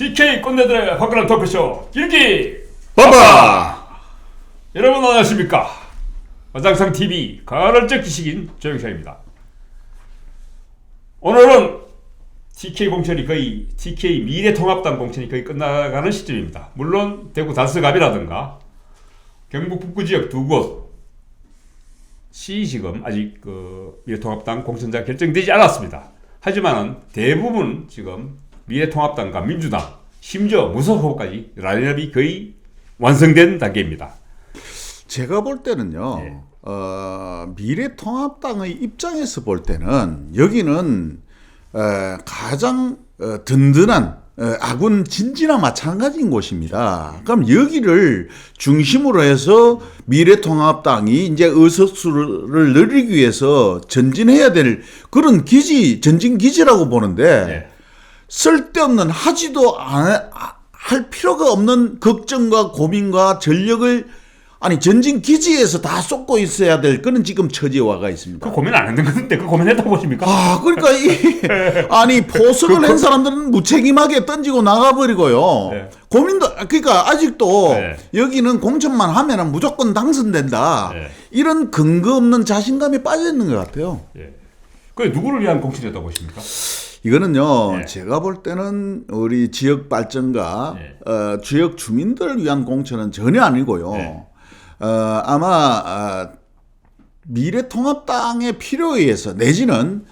TK 꼰대들의 화끈한 토크쇼 길기 빠빠. 여러분 안녕하십니까. 화장상TV 가을적 기식인 조영찬입니다. 오늘은 TK 공천이 거의 TK 미래통합당 공천이 거의 끝나가는 시점입니다. 물론 대구 달서갑이라든가 경북 북부 지역 두 곳이 지금 아직 미래통합당 공천자 결정되지 않았습니다. 하지만은 대부분 지금 미래통합당과 민주당 심지어 무소속까지 라인업이 거의 완성된 단계입니다. 제가 볼 때는요, 미래통합당의 입장에서 볼 때는 여기는 가장 든든한 아군 진지나 마찬가지인 곳입니다. 그럼 여기를 중심으로 해서 미래통합당이 이제 의석수를 늘리기 위해서 전진해야 될 그런 기지, 전진 기지라고 보는데 쓸데없는 하지도 할 필요가 없는 걱정과 고민과 전력을 전진 기지에서 다 쏟고 있어야 될 그런 지금 처지에 와가 있습니다. 그 고민 안 했는 건데 그 고민했다고 보십니까? 그러니까 포석을 한 사람들은 무책임하게 던지고 나가버리고요. 네. 고민도 그러니까 아직도 네. 여기는 공천만 하면은 무조건 당선된다. 네. 이런 근거 없는 자신감에 빠져 있는 것 같아요. 그 누구를 위한 공천이었다고 보십니까? 이거는요, 네. 제가 볼 때는 우리 지역 발전과 지역 주민들을 위한 공천은 전혀 아니고요. 네. 아마 미래통합당의 필요에 의해서 내지는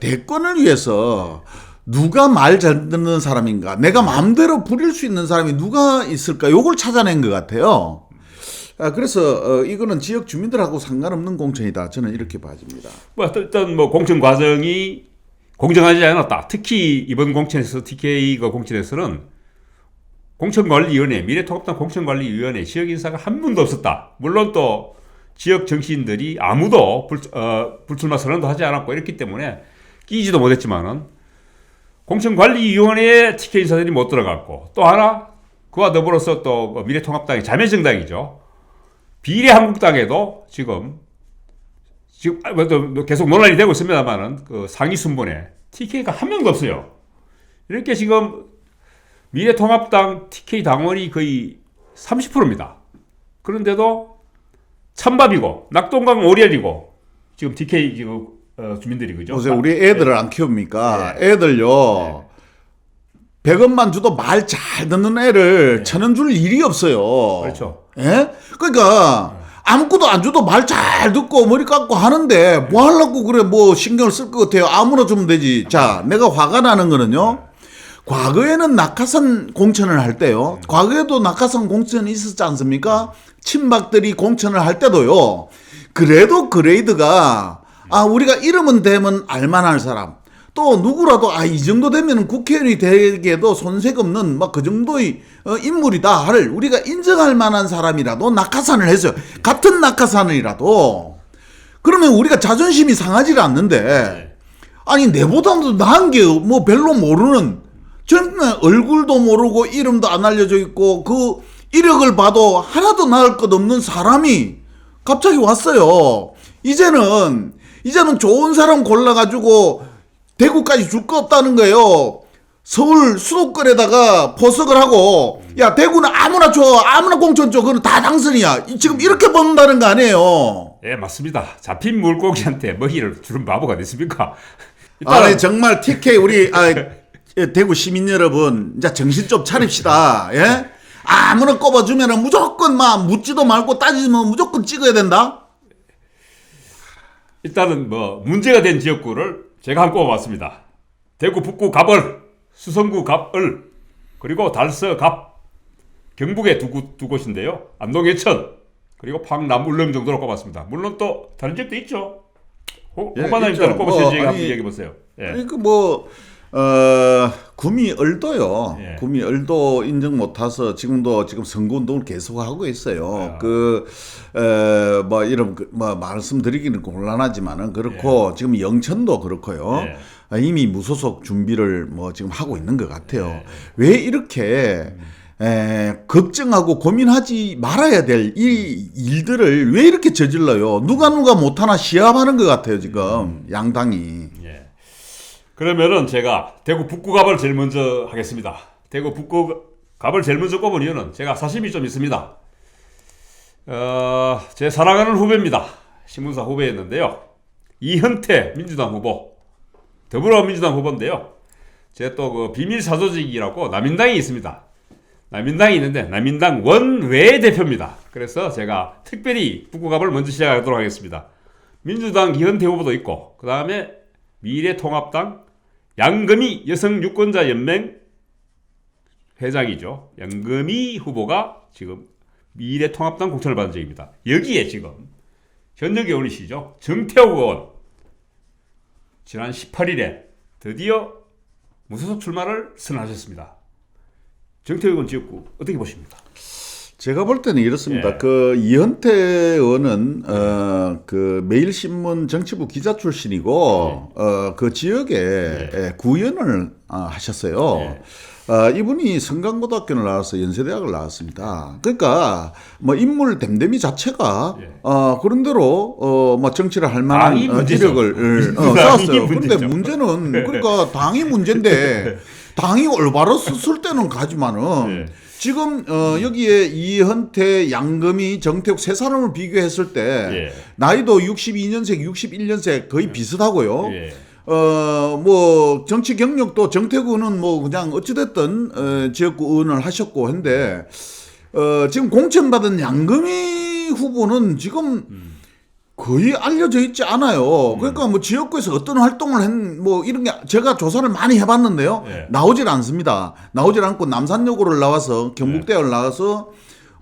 대권을 위해서 누가 말 잘 듣는 사람인가, 내가 마음대로 부릴 수 있는 사람이 누가 있을까, 요걸 찾아낸 것 같아요. 그래서 이거는 지역 주민들하고 상관없는 공천이다. 저는 이렇게 봐집니다. 일단 공천 과정이 공정하지 않았다. 특히 이번 공천에서 TK 공천에서는 공천관리위원회, 미래통합당 공천관리위원회 지역 인사가 한 분도 없었다. 물론 또 지역 정치인들이 아무도 불출마 선언도 하지 않았고 이랬기 때문에 끼지도 못했지만은 공천관리위원회에 TK 인사들이 못 들어갔고, 또 하나 그와 더불어서 또 미래통합당의 자매정당이죠. 비례한국당에도 지금 계속 논란이 되고 있습니다만은 그 상위 순번에 TK가 한 명도 없어요. 이렇게 지금 미래통합당 TK 당원이 거의 30%입니다. 그런데도 찬밥이고 낙동강 오리알이고 지금 TK 지금 주민들이 그죠? 보세요, 우리 애들을 안 키웁니까? 애들요. 100원만 줘도 말 잘 듣는 애를 1,000원 줄 일이 없어요. 그렇죠. 예? 그러니까 아무것도 안 줘도 말 잘 듣고 머리 감고 하는데 뭐 하려고 그래, 뭐 신경을 쓸 것 같아요. 아무나 주면 되지. 자, 내가 화가 나는 거는요. 과거에는 낙하산 공천을 할 때요. 과거에도 낙하산 공천이 있었지 않습니까? 친박들이 공천을 할 때도요. 그래도 그레이드가 우리가 이름은 되면 알만할 사람, 또 누구라도 이 정도 되면 국회의원이 되기에도 손색 없는 막 그 정도의 인물이다 할 우리가 인정할 만한 사람이라도 낙하산을 했어요. 같은 낙하산이라도 그러면 우리가 자존심이 상하지 않는데, 내보다도 나은 게 뭐 별로 모르는, 정말 얼굴도 모르고 이름도 안 알려져 있고 그 이력을 봐도 하나도 나을 것 없는 사람이 갑자기 왔어요. 이제는 좋은 사람 골라가지고 대구까지 줄 거 없다는 거예요. 서울 수도권에다가 포석을 하고, 야, 대구는 아무나 줘, 아무나 공천 줘, 그건 다 당선이야. 지금 이렇게 본다는 거 아니에요. 예, 맞습니다. 잡힌 물고기한테 먹이를 주는 바보가 됐습니까? 정말 TK 우리 대구 시민 여러분, 이제 정신 좀 차립시다. 예? 아무나 꼽아주면은 무조건 막 묻지도 말고 따지면 무조건 찍어야 된다. 일단은 문제가 된 지역구를 제가 한번 꼽아봤습니다. 대구 북구 갑을, 수성구 갑을, 그리고 달서 갑, 경북의 두 곳인데요. 안동 예천, 그리고 황남 울릉 정도로 꼽았습니다. 물론 또 다른 지역도 있죠. 호반장님께서 꼽으신 지역 한번 얘기해 보세요. 구미 얼도요. 예. 구미 얼도 인정 못 타서 지금 선거운동을 계속하고 있어요. 이런 말씀드리기는 곤란하지만은 그렇고, 지금 영천도 그렇고요. 이미 무소속 준비를 지금 하고 있는 것 같아요. 왜 이렇게 걱정하고 고민하지 말아야 될 이 일들을 왜 이렇게 저질러요? 누가 못하나 시합하는 것 같아요, 지금 양당이. 그러면은 제가 대구 북구갑을 제일 먼저 하겠습니다. 대구 북구갑을 제일 먼저 꼽은 이유는 제가 사심이 좀 있습니다. 제 사랑하는 후배입니다. 신문사 후배였는데요. 이현태 민주당 후보, 더불어민주당 후보인데요. 제 또 그 비밀 사조직이라고 남인당이 있습니다. 남인당이 있는데 남인당 원외 대표입니다. 그래서 제가 특별히 북구갑을 먼저 시작하도록 하겠습니다. 민주당 이현태 후보도 있고 그 다음에 미래통합당 양금희 여성유권자연맹 회장이죠. 양금희 후보가 지금 미래통합당 공천을 받은 적입니다. 여기에 지금 현역 의원이시죠. 정태욱 의원 지난 18일에 드디어 무소속 출마를 선언하셨습니다. 정태욱 의원 지역구 어떻게 보십니까? 제가 볼 때는 이렇습니다. 예. 그 이현태 의원은 그 매일신문 정치부 기자 출신이고 그 지역에 구의원을 하셨어요. 이분이 성강고등학교를 나와서 연세대학을 나왔습니다. 그러니까 뭐 인물 댐댐이 자체가 그런대로 뭐 정치를 할 만한 기력을 쌓았어요. 그런데 문제는 그러니까 당이 문제인데 당이 올바랐을 때는 가지만은 지금 여기에 이현태, 양금희, 정태욱 세 사람을 비교했을 때 나이도 62년생, 61년생 거의 비슷하고요. 뭐 정치 경력도 정태욱 의원은 뭐 그냥 어찌됐든 지역구 의원을 하셨고 한데 지금 공천받은 양금희 후보는 지금 거의 알려져 있지 않아요. 그러니까 뭐 지역구에서 어떤 활동을 뭐 이런 게 제가 조사를 많이 해봤는데요. 나오질 않습니다. 나오질 않고 남산여고를 나와서 경북대학을 나와서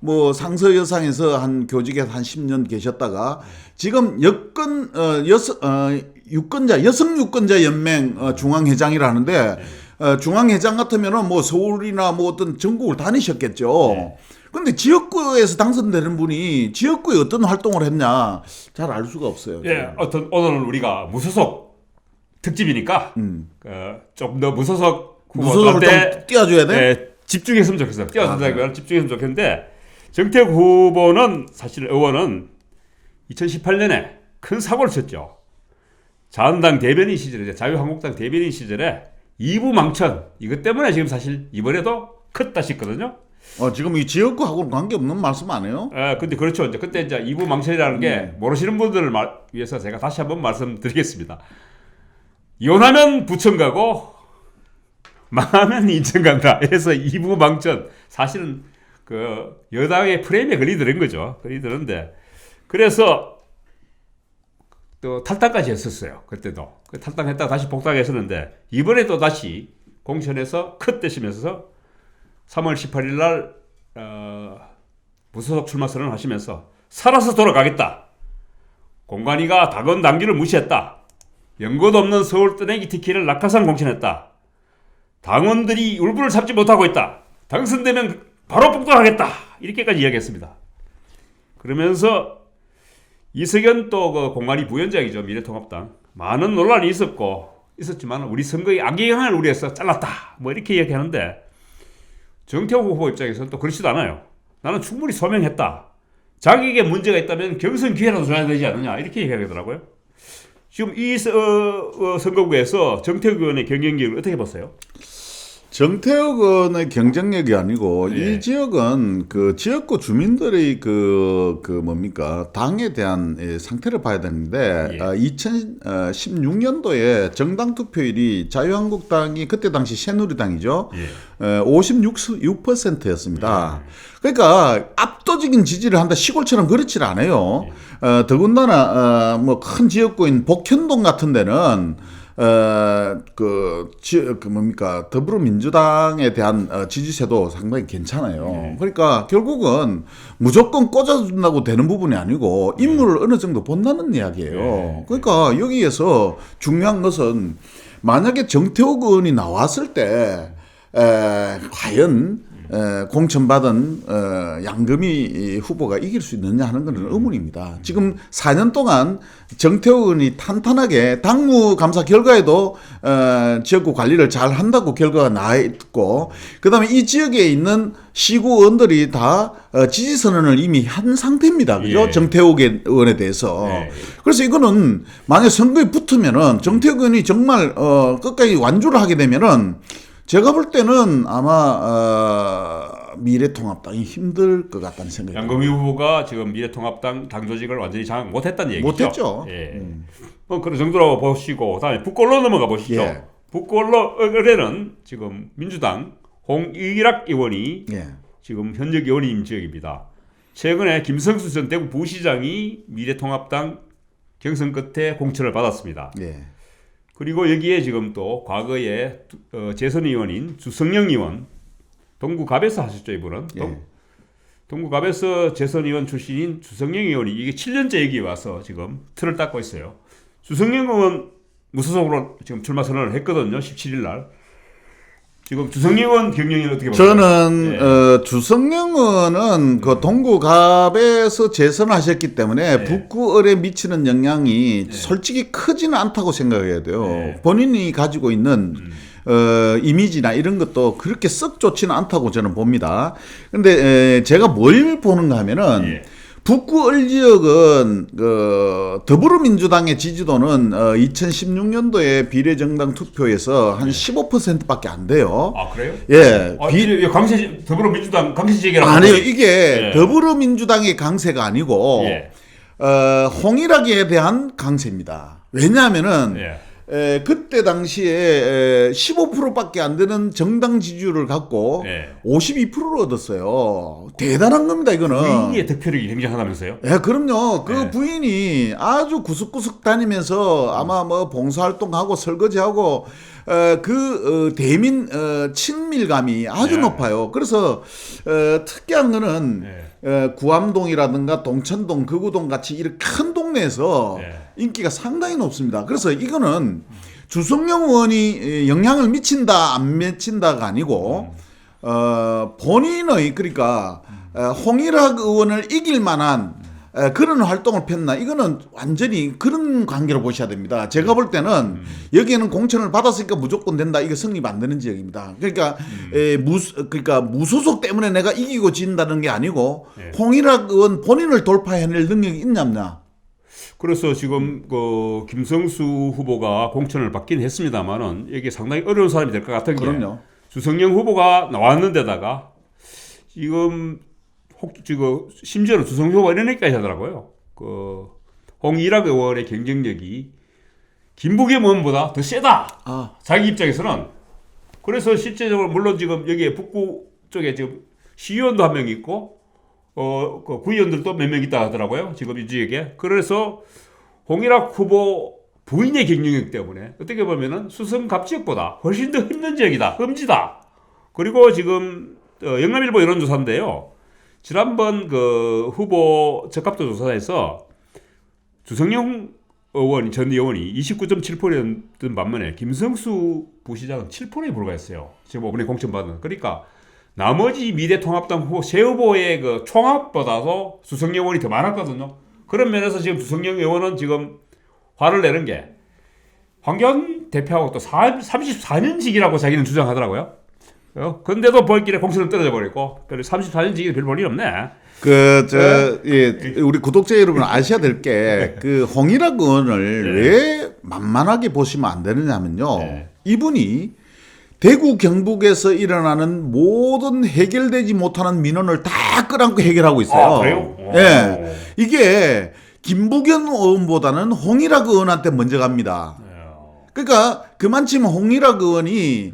뭐 상서여상에서 한 교직에 한 10년 계셨다가 지금 여성 유권자 연맹 중앙회장이라는데 중앙회장 같으면은 뭐 서울이나 뭐 어떤 전국을 다니셨겠죠. 근데 지역구에서 당선되는 분이 지역구에 어떤 활동을 했냐 잘 알 수가 없어요. 오늘은 우리가 무소속 특집이니까 좀 더 무소속 무소속을 좀 띄워줘야 돼. 집중했으면 좋겠어요. 띄워준다기보다는 집중했으면 좋겠는데 정태욱 후보는 사실 의원은 2018년에 큰 사고를 쳤죠. 자한당 대변인 시절에 자유한국당 대변인 시절에 이부망천 이것 때문에 지금 사실 이번에도 컸다 싶거든요. 지금 이 지역구하고는 관계없는 말씀 안 해요? 근데 그렇죠. 이제 그때 이제 이부망천이라는 게 모르시는 분들을 위해서 제가 다시 한번 말씀드리겠습니다. 이혼하면 부천 가고 망하면 인천 간다. 그래서 이부망천 사실은 그 여당의 프레임에 걸리더는 거죠. 걸리더는데 그래서 또 탈당까지 했었어요. 그때도 탈당했다가 다시 복당했었는데 이번에 또 다시 공천에서 컷되시면서 3월 18일 날 무소속 출마 선언을 하시면서 살아서 돌아가겠다. 공관위가 당헌당규를 무시했다. 연고도 없는 서울 떠내기 특혜를 낙하산 공천했다. 당원들이 울분을 참지 못하고 있다. 당선되면 바로 복당하겠다. 이렇게까지 이야기했습니다. 그러면서 이석연 또 그 공관위 부위원장이죠. 미래통합당. 많은 논란이 있었지만 우리 선거에 악영향을 우려해서 잘랐다. 뭐 이렇게 이야기하는데 정태욱 후보 입장에서는 또 그렇지도 않아요. 나는 충분히 소명했다. 자기에게 문제가 있다면 경선 기회라도 줘야 되지 않느냐. 이렇게 얘기하더라고요. 지금 이 선거구에서 정태욱 의원의 경쟁력을 어떻게 보세요? 정태욱 의원의 경쟁력이 아니고 이 지역은 그 지역구 주민들의 그 뭡니까 당에 대한 상태를 봐야 되는데 2016년도에 정당 투표율이 자유한국당이 그때 당시 새누리당이죠. 56%였습니다. 그러니까 압도적인 지지를 한다 시골처럼 그렇지 않아요. 더군다나 뭐 큰 지역구인 복현동 같은 데는 뭡니까 더불어민주당에 대한 지지세도 상당히 괜찮아요. 그러니까 결국은 무조건 꽂아준다고 되는 부분이 아니고 인물을 어느 정도 본다는 이야기예요. 그러니까 여기에서 중요한 것은 만약에 정태욱 의원이 나왔을 때 과연 공천받은 양금희 후보가 이길 수 있느냐 하는 것은 의문입니다. 지금 4년 동안 정태욱 의원이 탄탄하게 당무감사 결과에도 지역구 관리를 잘 한다고 결과가 나와 있고, 그다음에 이 지역에 있는 시구 의원들이 다 지지 선언을 이미 한 상태입니다. 그죠? 예. 정태욱 의원에 대해서. 예. 그래서 이거는 만약 선거에 붙으면은 정태욱 의원이 정말 끝까지 완주를 하게 되면은 제가 볼 때는 아마 미래통합당이 힘들 것 같다는 생각이 듭니다. 양금희 후보가 지금 미래통합당 당조직을 완전히 장악 못했다는 얘기죠. 못했죠. 예. 뭐 그런 정도로 보시고 그다음에 북골로 넘어가 보시죠. 예. 북골로에는 지금 민주당 홍일학 의원이 예. 지금 현역 의원님 지역입니다. 최근에 김성수 전 대구 부시장이 미래통합당 경선 끝에 공천을 받았습니다. 예. 그리고 여기에 지금 또 과거에 재선 의원인 주성영 의원, 동구갑에서 하셨죠 이분은. 예. 동구갑에서 재선 의원 출신인 주성영 의원이 이게 7년째 여기 와서 지금 틀을 닦고 있어요. 주성영 의원 무소속으로 지금 출마 선언을 했거든요. 17일 날. 지금 주성영 의원 경영이 어떻게 보세요? 저는 주성영 의원은 그 동구갑에서 재선하셨기 때문에 북구을에 미치는 영향이 솔직히 크지는 않다고 생각해야 돼요. 본인이 가지고 있는 이미지나 이런 것도 그렇게 썩 좋지는 않다고 저는 봅니다. 근데 제가 뭘 보는가 하면은 북구을 지역은 더불어민주당의 지지도는 2016년도에 비례정당 투표에서 한 15%밖에 안 돼요. 아 그래요? 예. 강세 더불어민주당 강세 지역이라고. 아니요, 이게 더불어민주당의 강세가 아니고 홍일학에 대한 강세입니다. 왜냐하면은 그때 당시에 15%밖에 안 되는 정당 지지율을 갖고 52%를 얻었어요. 대단한 겁니다, 이거는. 부인의 득표력이 굉장하다면서요? 예, 그럼요. 그 부인이 아주 구석구석 다니면서 아마 뭐 봉사활동하고 설거지하고 대민 친밀감이 아주 높아요. 그래서 특이한 거는 구암동이라든가 동천동, 거구동 같이 이렇게 큰 동네에서 인기가 상당히 높습니다. 그래서 이거는 주성영 의원이 영향을 미친다 안 미친다가 아니고 본인의 그러니까 홍일학 의원을 이길 만한 그런 활동을 폈나, 이거는 완전히 그런 관계로 보셔야 됩니다. 제가 볼 때는 여기에는 공천을 받았으니까 무조건 된다, 이거 성립 안 되는 지역입니다. 그러니까 그러니까 무소속 때문에 내가 이기고 진다는 게 아니고 홍일학 의원 본인을 돌파해낼 능력이 있냐 없냐. 그래서 지금 그 김성수 후보가 공천을 받긴 했습니다만은 이게 상당히 어려운 사람이 될 것 같은 게, 그럼요. 주성영 후보가 나왔는데다가 지금 심지어는 주성영 후보가 이런 얘기까지 하더라고요. 그 홍일학 의원의 경쟁력이 김부겸 의원보다 더 세다. 자기 입장에서는. 그래서 실제적으로 물론 지금 여기에 북구 쪽에 지금 시의원도 한 명 있고 그 구의원들도 몇 명 있다 하더라고요. 지금 이 지역에. 그래서 홍일학 후보 부인의 경쟁력 때문에 어떻게 보면은 수성갑 지역보다 훨씬 더 힘든 지역이다. 험지다. 그리고 지금 영남일보 여론조사인데요. 지난번 그 후보 적합도 조사에서 주성영 의원, 전 의원이 29.7%였던 반면에 김성수 부시장은 7%에 불과했어요. 지금 이번에 공천받은. 그러니까 나머지 미래통합당 후보 세 후보의 그 총합보다도 주성영 의원이 더 많았거든요. 그런 면에서 지금 주성영 의원은 지금 화를 내는 게 황교안 대표하고 또 34년직이라고 자기는 주장하더라고요. 근데도 벌길에 공천을 떨어져 버리고 34년직이 별 볼 일 없네. 우리 구독자 여러분 아셔야 될 게 그 홍일학 의원을 왜 만만하게 보시면 안 되느냐면요. 이분이 대구 경북에서 일어나는 모든 해결되지 못하는 민원을 다 끌어안고 해결하고 있어요. 아, 그래요? 예. 이게 김부겸 의원보다는 홍일학 의원한테 먼저 갑니다. 그러니까 그만치면 홍일학 의원이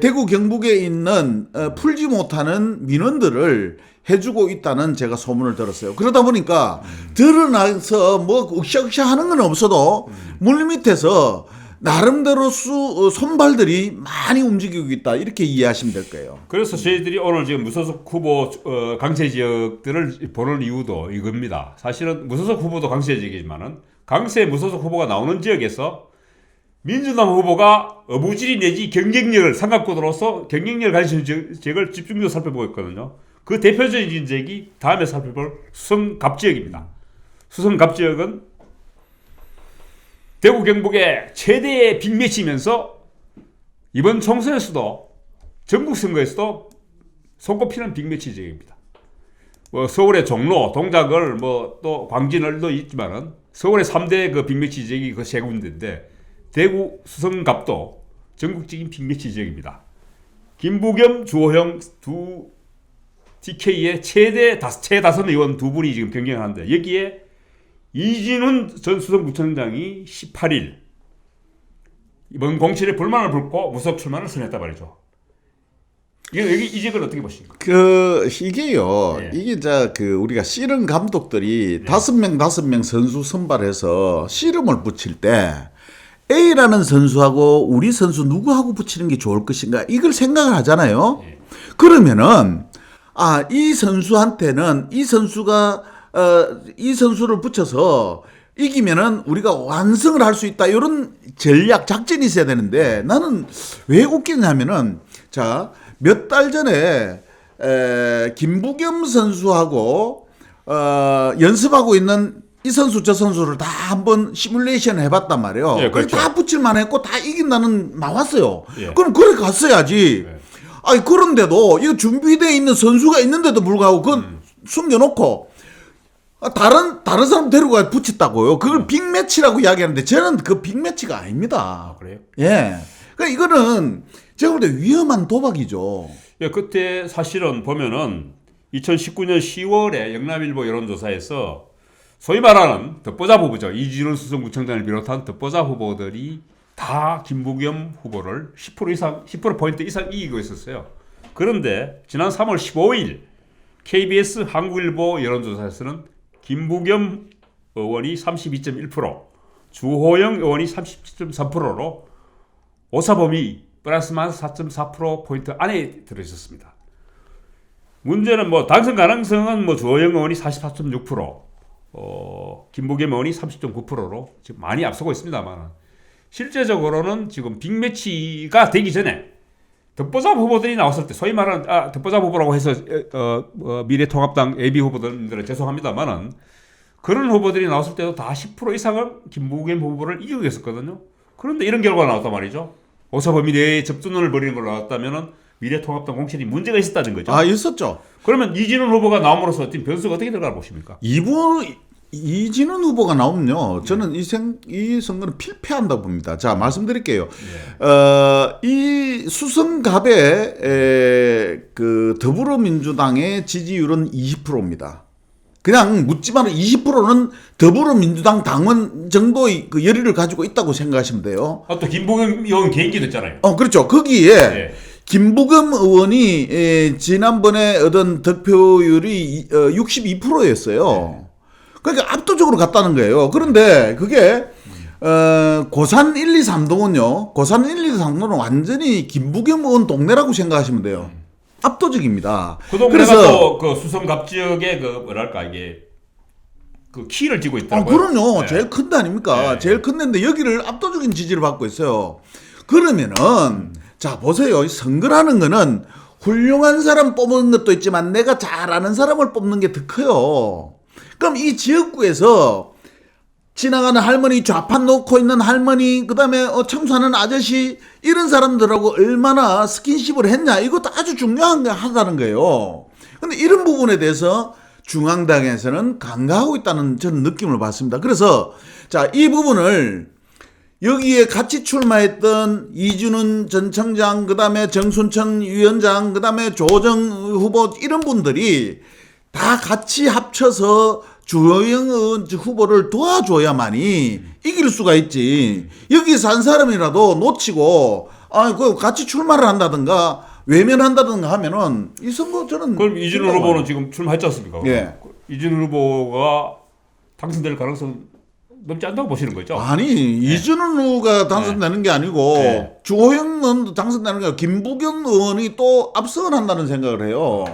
대구 경북에 있는 풀지 못하는 민원들을 해주고 있다는 제가 소문을 들었어요. 그러다 보니까 드러나서 뭐 으쌰으쌰 하는 건 없어도 물밑에서 나름대로 손발들이 많이 움직이고 있다, 이렇게 이해하시면 될 거예요. 그래서 저희들이 오늘 지금 무소속 후보 강세 지역들을 보는 이유도 이겁니다. 사실은 무소속 후보도 강세 지역이지만은 강세 무소속 후보가 나오는 지역에서 민주당 후보가 어부지리 내지 경쟁력을 삼각구도로서 경쟁력을 가진 지역을 집중적으로 살펴보고 있거든요. 그 대표적인 지역이 다음에 살펴볼 수성갑 지역입니다. 수성갑 지역은 대구 경북의 최대의 빅매치이면서 이번 총선에서도 전국 선거에서도 손꼽히는 빅매치 지역입니다. 뭐 서울의 종로, 동작을 뭐 또 광진을도 있지만은 서울의 3대 그 빅매치 지역이 그 세 군데인데 대구 수성갑도 전국적인 빅매치 지역입니다. 김부겸, 주호영 두 TK의 최다선 의원 두 분이 지금 경쟁하는데 여기에 이진훈 전 수성구청장이 18일 이번 공천에 불만을 불고 무속 출마를 선언했단 말이죠. 여기 이 지역을 어떻게 보십니까? 이게요. 네. 이게 우리가 씨름 감독들이 5명 선수 선발해서 씨름을 붙일 때 A라는 선수하고 우리 선수 누구하고 붙이는 게 좋을 것인가 이걸 생각을 하잖아요. 네. 그러면은 이 선수한테는 이 선수가 이 선수를 붙여서 이기면은 우리가 완승을 할 수 있다 이런 전략 작전이 있어야 되는데 나는 왜 웃기냐면은 몇 달 전에 김부겸 선수하고 연습하고 있는 이 선수 저 선수를 다 한번 시뮬레이션 해봤단 말이에요. 예, 그렇죠. 다 붙일만 했고 다 이긴다는 나왔어요. 예. 그럼 그래 갔어야지. 예. 아니 그런데도 이거 준비되어 있는 선수가 있는데도 불구하고 그건 숨겨놓고 다른 사람 데리고 가 붙였다고요. 그걸 빅매치라고 이야기하는데 저는 그 빅매치가 아닙니다. 그래요? 예. 그러니까 이거는 제가 볼 때 위험한 도박이죠. 예, 그때 사실은 보면은 2019년 10월에 영남일보 여론조사에서 소위 말하는 덕보자 후보죠. 이진훈 수성구청장을 비롯한 덕보자 후보들이 다 김부겸 후보를 10% 이상 이기고 있었어요. 그런데 지난 3월 15일 KBS 한국일보 여론조사에서는 김부겸 의원이 32.1%, 주호영 의원이 37.3%로 오사범위 플러스 마이너스 4.4%포인트 안에 들어있었습니다. 문제는 당선 가능성은 주호영 의원이 44.6%, 김부겸 의원이 30.9%로 지금 많이 앞서고 있습니다만 실제적으로는 지금 빅매치가 되기 전에 덕보잡 후보들이 나왔을 때 소위 말하는 덕보잡 후보라고 해서 미래통합당 AB 후보들은 죄송합니다만은 그런 후보들이 나왔을 때도 다 10% 이상을 김부겸 후보를 이기고 있었거든요. 그런데 이런 결과가 나왔단 말이죠. 오사범위 내에 접전을 벌이는 걸로 나왔다면은 미래통합당 공천이 문제가 있었다는 거죠. 있었죠. 그러면 이진훈 후보가 나옴으로써 지금 변수가 어떻게 들어가 보십니까? 이진훈 후보가 나오면요, 저는 이 선거는 필패한다 봅니다. 자, 말씀드릴게요. 이 수성갑의 그 더불어민주당의 지지율은 20%입니다. 그냥 묻지만 20%는 더불어민주당 당원 정도의 그 열의를 가지고 있다고 생각하시면 돼요. 또 김부겸 의원 개인기 됐잖아요. 그렇죠. 거기에 김부겸 의원이 지난번에 얻은 득표율이 62%였어요. 그러니까 압도적으로 갔다는 거예요. 그런데 그게 고산 1, 2, 3동은요. 고산 1, 2, 3동은 완전히 김부겸 의원 동네라고 생각하시면 돼요. 압도적입니다. 그 동네가 또 그 수성갑 지역의 이게 그 키를 쥐고 있더라고요. 그럼요. 네. 제일 큰 데 아닙니까? 네. 제일 큰 데인데 여기를 압도적인 지지를 받고 있어요. 그러면은 자 보세요. 선거라는 거는 훌륭한 사람 뽑는 것도 있지만 내가 잘 아는 사람을 뽑는 게 더 커요. 그럼 이 지역구에서 지나가는 할머니, 좌판 놓고 있는 할머니, 그 다음에 청소하는 아저씨 이런 사람들하고 얼마나 스킨십을 했냐 이것도 아주 중요하다는 거예요. 근데 이런 부분에 대해서 중앙당에서는 간과하고 있다는 저는 느낌을 받습니다. 그래서 이 부분을 여기에 같이 출마했던 이준훈 전 청장, 그 다음에 정순천 위원장, 그 다음에 조정 후보 이런 분들이 다 같이 합쳐서 주호영 후보를 도와줘야만이 이길 수가 있지. 여기서 한 사람이라도 놓치고 그 같이 출마를 한다든가 외면한다든가 하면은 이 선거 저는 그럼 이진훈 후보는 지금 출마했지 않습니까? 예. 이진훈 후보가 당선될 가능성 넘지 않다고 보시는 거죠? 이준훈 후보가 당선되는 게 아니고 주호영 의원도 당선되는 게 아니고 김부겸 의원이 또 압승을 한다는 생각을 해요.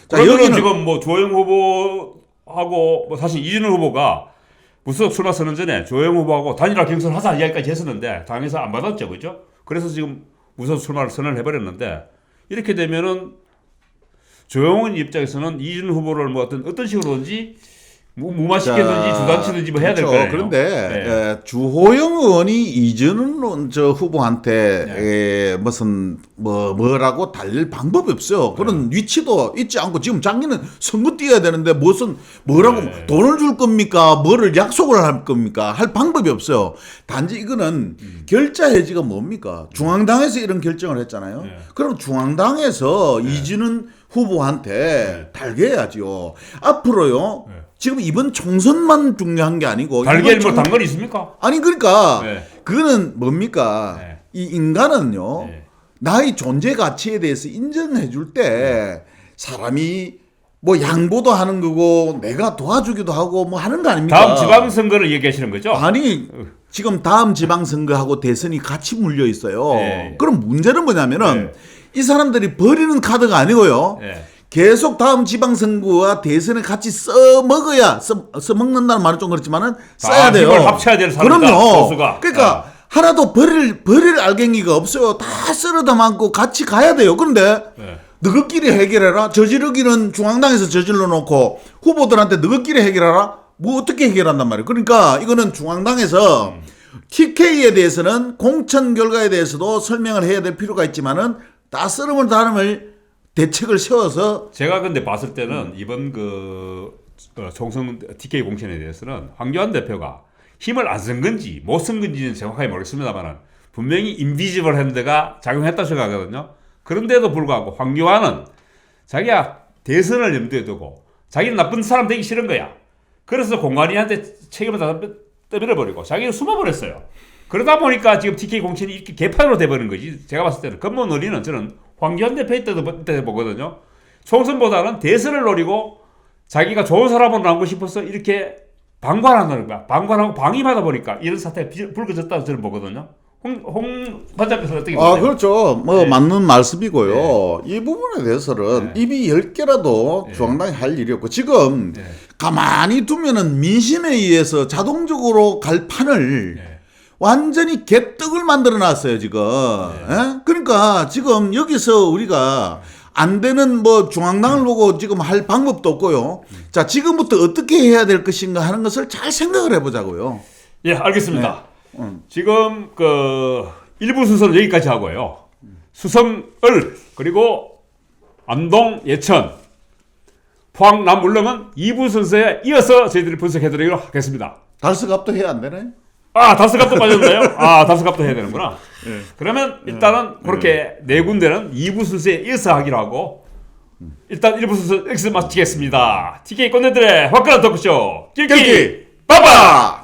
그러면 지금 주호영 후보하고 사실 이진훈 후보가 무소속 출마 선언 전에 조영 후보하고 단일화 경선하자 이야기까지 했었는데 당에서 안 받았죠, 그죠? 그래서 지금 무소속 출마를 선언을 해버렸는데 이렇게 되면은 조영훈 입장에서는 이준 후보를 뭐 어떤 식으로든지 무마시키든지 주단치든지 뭐 해야 될 거예요. 그런데 주호영 의원이 이준훈 후보한테 무슨 뭐라고 달릴 방법이 없어요. 그런 위치도 있지 않고 지금 자기는 선거 뛰어야 되는데 무슨 뭐라고 돈을 줄 겁니까? 뭐를 약속을 할 겁니까? 할 방법이 없어요. 단지 이거는 결자 해지가 뭡니까? 중앙당에서 이런 결정을 했잖아요. 그럼 중앙당에서 이준훈 후보한테 달게 해야지요. 앞으로요. 지금 이번 총선만 중요한 게 아니고 달걀 뭐 당근이 있습니까? 아니 그러니까 그거는 뭡니까? 이 인간은요. 나의 존재 가치에 대해서 인정해 줄 때 사람이 뭐 양보도 하는 거고 내가 도와주기도 하고 뭐 하는 거 아닙니까? 다음 지방선거를 얘기하시는 거죠? 아니 지금 다음 지방선거하고 대선이 같이 물려 있어요. 그럼 문제는 뭐냐면은 이 사람들이 버리는 카드가 아니고요. 계속 다음 지방선거와 대선에 같이 써먹어야 써먹는다는 말은 좀 그렇지만은 써야 돼요. 힘을 합쳐야 될 사람이다. 그럼요. 보수가. 그러니까 하나도 버릴 알갱이가 없어요. 다 쓸어 담고 같이 가야 돼요. 그런데 너희끼리 해결해라. 저지르기는 중앙당에서 저질러 놓고 후보들한테 너희끼리 해결하라. 뭐 어떻게 해결한단 말이에요. 그러니까 이거는 중앙당에서 TK에 대해서는 공천 결과에 대해서도 설명을 해야 될 필요가 있지만은 다 썰음을 다름을 대책을 세워서 제가 근데 봤을 때는 이번 총선 TK 공천에 대해서는 황교안 대표가 힘을 안 쓴 건지 못 쓴 건지는 정확하게 모르겠습니다만 분명히 인비지블 핸드가 작용했다고 생각하거든요. 그런데도 불구하고 황교안은 자기가 대선을 염두에 두고 자기는 나쁜 사람 되기 싫은 거야. 그래서 공관위한테 책임을 다 떠밀어버리고 자기는 숨어버렸어요. 그러다 보니까 지금 TK 공천이 이렇게 개판으로 돼버린 거지. 제가 봤을 때는 근본 논리는 저는 황교안 대표 때 보거든요. 총선보다는 대선을 노리고 자기가 좋은 사람으로 나오고 싶어서 이렇게 방관한다는 거야. 방관하고 방임하다 보니까 이런 사태가 불거졌다고 저는 보거든요. 홍 반장께서 어떻게 보세요? 그렇죠. 뭐 맞는 말씀이고요. 이 부분에 대해서는 입이 10개라도 중앙당이 할 일이 없고 지금 가만히 두면은 민심에 의해서 자동적으로 갈 판을 완전히 개떡을 만들어 놨어요, 지금. 그러니까 지금 여기서 우리가 안 되는 뭐 중앙당을 보고 지금 할 방법도 없고요. 자, 지금부터 어떻게 해야 될 것인가 하는 것을 잘 생각을 해보자고요. 예, 알겠습니다. 지금 일부 순서는 여기까지 하고요. 수성을 그리고 안동 예천 포항 남울릉은 2부 순서에 이어서 저희들이 분석해드리도록 하겠습니다. 달서갑도 해야 안 되나요? 달서갑도 빠졌나요? 달서갑도 해야 되는구나. 그러면 일단은 그렇게 네 군데는 2부 순서에 이어서 하기로 하고 일단 1부 순서 여기서 마치겠습니다. TK 꼰대들의 화끈한 토크쇼 낄끼 빠빠!